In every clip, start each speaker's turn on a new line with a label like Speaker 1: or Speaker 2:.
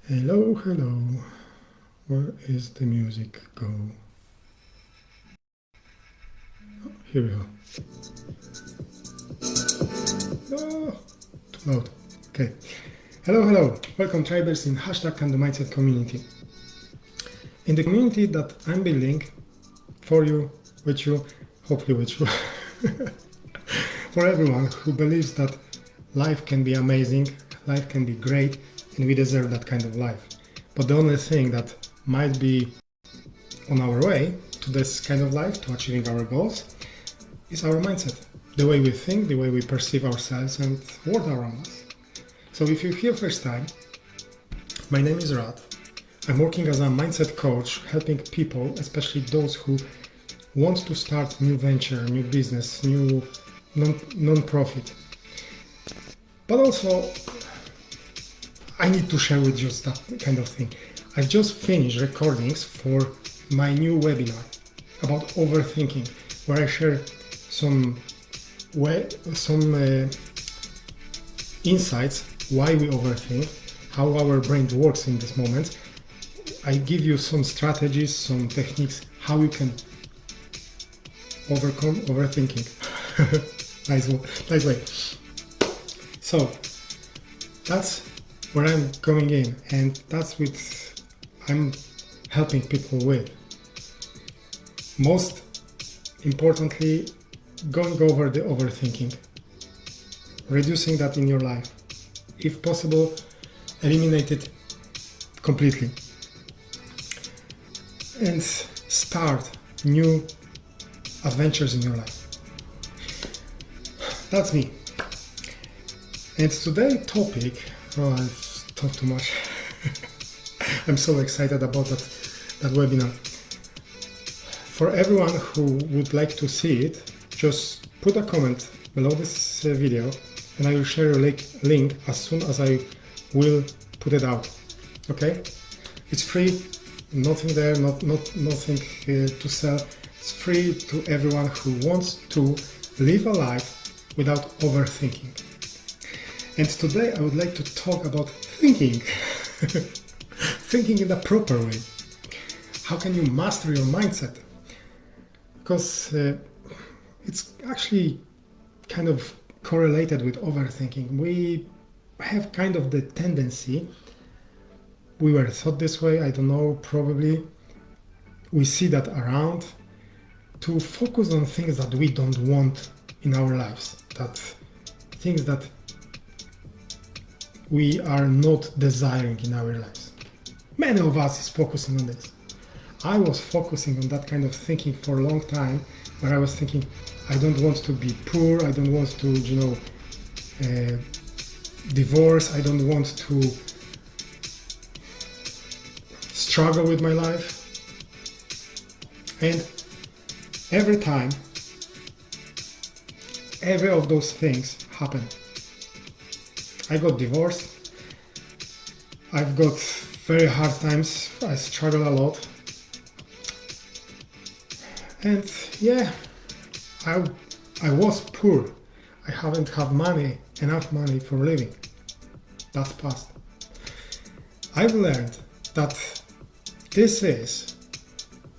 Speaker 1: Hello, hello. Where is the music go? Oh, here we go. Oh, too loud. Okay. Hello, hello. Welcome, tribers in hashtag and the mindset community. In the community that I'm building for you, with you, hopefully with you, for everyone who believes that life can be amazing, life can be great, and we deserve that kind of life. But the only thing that might be on our way to this kind of life, to achieving our goals, is our mindset. The way we think, the way we perceive ourselves and world around us. So if you're here first time, my name is Rad. I'm working as a mindset coach, helping people, especially those who want to start new venture, new business, new non-profit. But also, I need to share with you that kind of thing. I just finished recordings for my new webinar about overthinking, where I share some insights why we overthink, how our brain works in this moment. I give you some strategies, some techniques, how you can overcome overthinking. nice way. So that's where I'm coming in, and that's what I'm helping people with. Most importantly, going over the overthinking, reducing that in your life. If possible, eliminate it completely. And start new adventures in your life. That's me. And today's topic, I've talked too much. I'm so excited about that webinar. For everyone who would like to see it, just put a comment below this video and I will share a link as soon as I will put it out. Okay? It's free, nothing there, nothing to sell. It's free to everyone who wants to live a life without overthinking. And today I would like to talk about thinking. Thinking in the proper way. How can you master your mindset? Because it's actually kind of correlated with overthinking. We have kind of the tendency, we were taught this way, I don't know, probably we see that around, to focus on things that we don't want in our lives, that things that we are not desiring in our lives. Many of us is focusing on this. I was focusing on that kind of thinking for a long time, where I was thinking, I don't want to be poor, I don't want to, divorce, I don't want to struggle with my life. And every time, every of those things happened. I got divorced, I've got very hard times, I struggle a lot. And yeah, I was poor. I haven't have enough money for living. That's past. I've learned that this is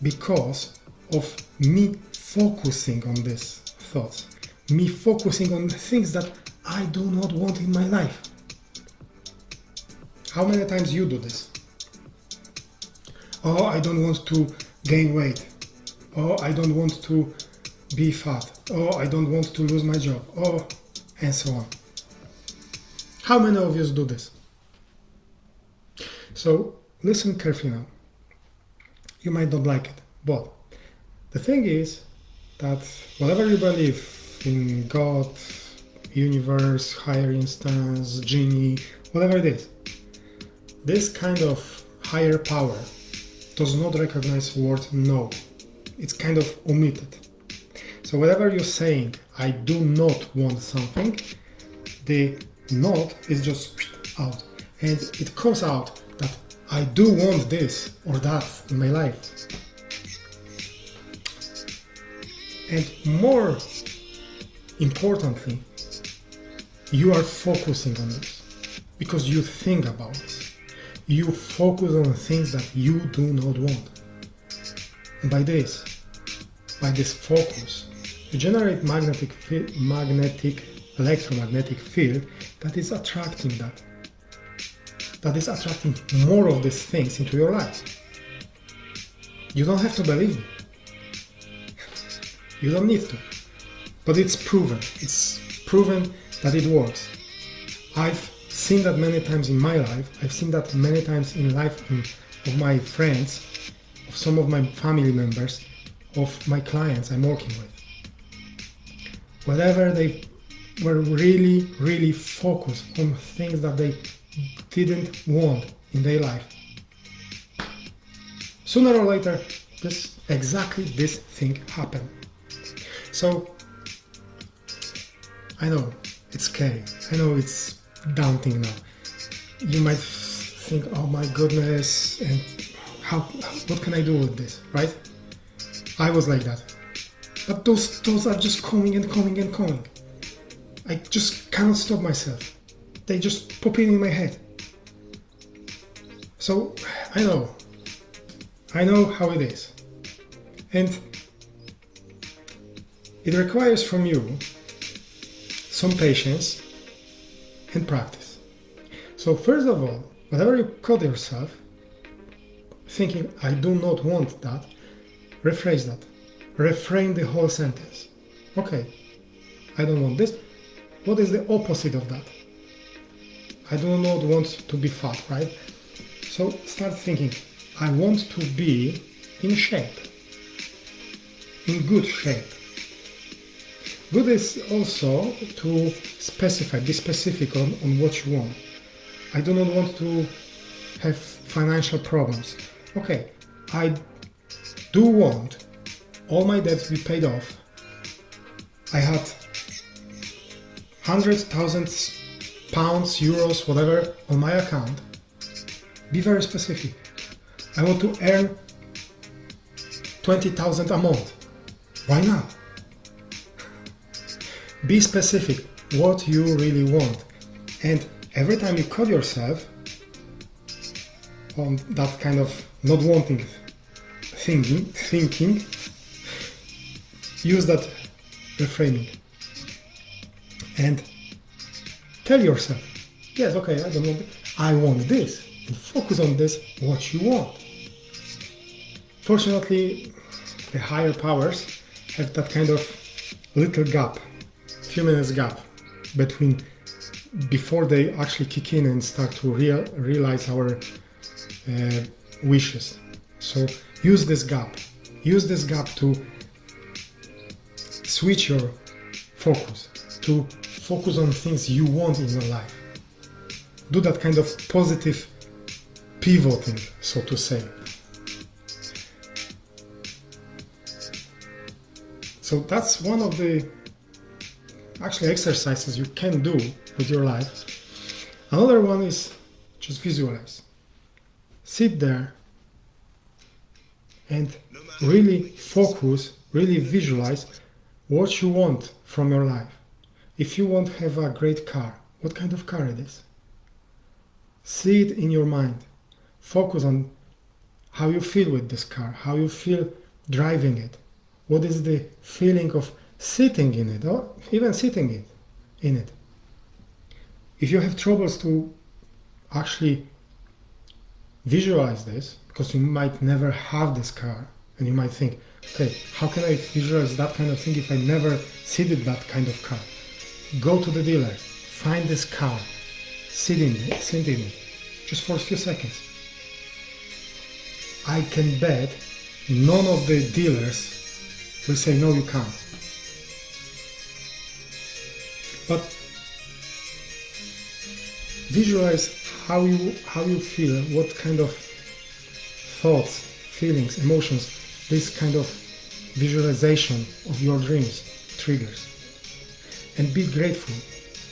Speaker 1: because of me focusing on these thoughts, me focusing on the things that I do not want in my life. How many times you do this? Oh, I don't want to gain weight. Oh, I don't want to be fat. Oh, I don't want to lose my job. Oh, and so on. How many of you do this? So listen carefully now. You might not like it, but the thing is that whatever you believe in God, universe, higher instance, genie, whatever it is, this kind of higher power does not recognize the word no. It's kind of omitted. So whatever you're saying, I do not want something, the not is just out. And it comes out that I do want this or that in my life. And more importantly, you are focusing on this because you think about this. you focus on things that you do not want. And by this focus, you generate electromagnetic field that is attracting more of these things into your life. You don't have to believe me. You don't need to. But it's proven. It's proven that it works. I've seen that many times in my life. I've seen that many times in life of my friends, of some of my family members, of my clients I'm working with. Whenever they were really, really focused on things that they didn't want in their life, sooner or later, exactly this thing happened. So, I know it's scary. I know it's daunting now. You might think, oh my goodness, and what can I do with this, right? I was like that. But those are just coming and coming and coming. I just cannot stop myself. They just pop in my head. So, I know how it is. And it requires from you some patience and practice. So first of all, whenever you caught yourself thinking, I do not want that, rephrase that. Reframe the whole sentence. Okay, I don't want this. What is the opposite of that? I do not want to be fat, right? So start thinking, I want to be in shape, in good shape. Good is also to specify, be specific on what you want. I do not want to have financial problems. Okay, I do want all my debts to be paid off. I had hundreds, thousands, pounds, euros, whatever on my account. Be very specific. I want to earn 20,000 a month. Why not? Be specific what you really want. And every time you caught yourself on that kind of not wanting thinking, use that reframing. And tell yourself, yes, okay, I don't want it. I want this. And focus on this, what you want. Fortunately, the higher powers have that kind of little gap, few minutes gap between before they actually kick in and start to realize our wishes. So use this gap to switch your focus, to focus on things you want in your life. Do that kind of positive pivoting, so to say. So that's one of the actually exercises you can do with your life. Another one is just visualize. Sit there and really focus, really visualize what you want from your life. If you want to have a great car, what kind of car it is? See it in your mind. Focus on how you feel with this car, how you feel driving it. What is the feeling of sitting in it, or even sitting in it? If you have troubles to actually visualize this, because you might never have this car, and you might think, okay, how can I visualize that kind of thing if I never sit in that kind of car? Go to the dealer, find this car, sit in it, just for a few seconds. I can bet none of the dealers will say, no, you can't. But visualize how you feel, what kind of thoughts, feelings, emotions this kind of visualization of your dreams triggers. And be grateful.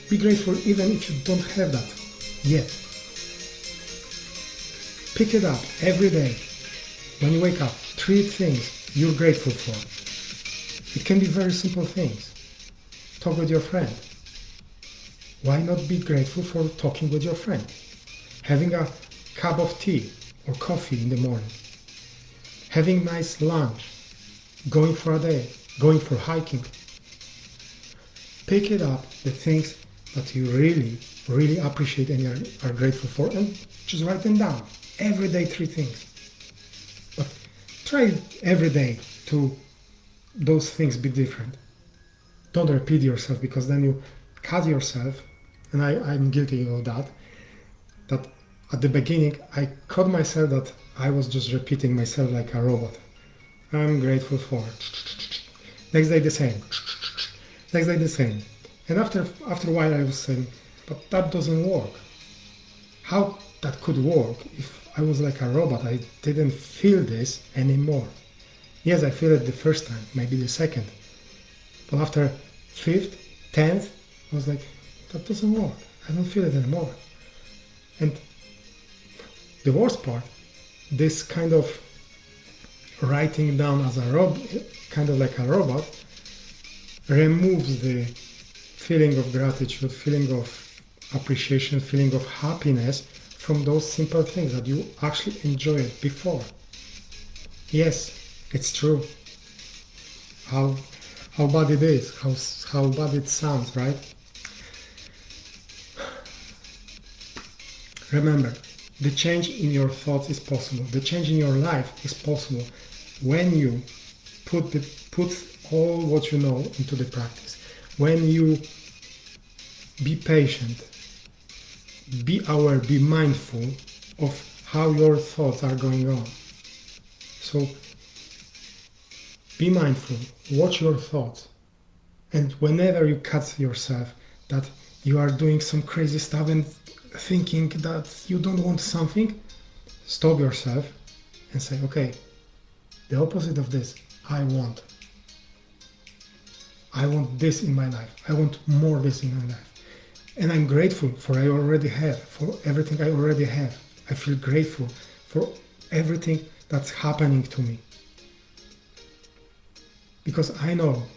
Speaker 1: Be grateful even if you don't have that yet. Pick it up every day. When you wake up, 3 things you're grateful for. It can be very simple things. Talk with your friend. Why not be grateful for talking with your friend? Having a cup of tea or coffee in the morning, having nice lunch, going for a day, going for hiking. Pick it up, the things that you really, really appreciate and are grateful for, and just write them down. Every day, 3 things. But try every day to those things be different. Don't repeat yourself, because then you cut yourself, and I'm guilty of that. That at the beginning I caught myself that I was just repeating myself like a robot. I'm grateful for. Next day the same. Next day the same. And after a while I was saying, but that doesn't work. How that could work if I was like a robot? I didn't feel this anymore. Yes, I feel it the first time, maybe the second. But after 5th, 10th, I was like, that doesn't work. I don't feel it anymore. And the worst part, this kind of writing down as a robot, kind of like a robot, removes the feeling of gratitude, feeling of appreciation, feeling of happiness from those simple things that you actually enjoyed before. Yes, it's true. How bad it is, how bad it sounds, right? Remember, the change in your thoughts is possible. The change in your life is possible when you put all what you know into the practice. When you be patient, be aware, be mindful of how your thoughts are going on. So be mindful, watch your thoughts, and whenever you catch yourself that you are doing some crazy stuff and thinking that you don't want something, stop yourself and say, okay, the opposite of this, I want this in my life. I want more this in my life. And I'm grateful for I already have, for everything I already have. I feel grateful for everything that's happening to me. Because I know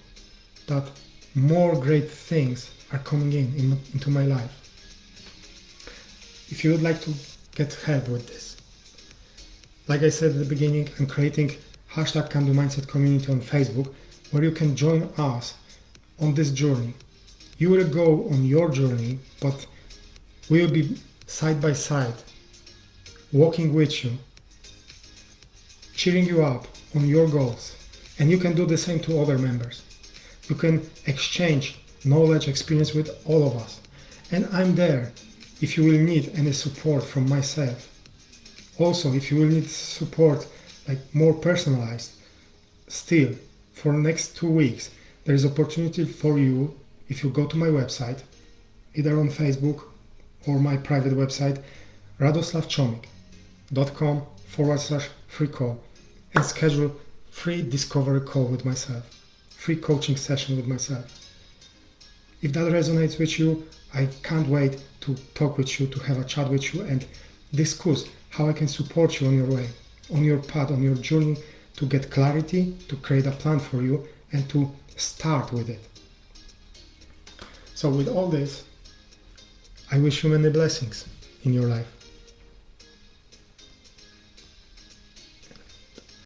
Speaker 1: that more great things are coming into my life. If you would like to get help with this, like I said at the beginning, I'm creating #CanDoMindset community on Facebook, where you can join us on this journey. You will go on your journey, but we will be side by side, walking with you, cheering you up on your goals. And you can do the same to other members. You can exchange knowledge, experience with all of us. And I'm there if you will need any support from myself. Also, if you will need support like more personalized, still, for the next 2 weeks, there is opportunity for you if you go to my website, either on Facebook or my private website, radoslavchomik.com/free call, and schedule free discovery call with myself, free coaching session with myself. If that resonates with you, I can't wait to talk with you, to have a chat with you and discuss how I can support you on your way, on your path, on your journey to get clarity, to create a plan for you, and to start with it. So with all this, I wish you many blessings in your life.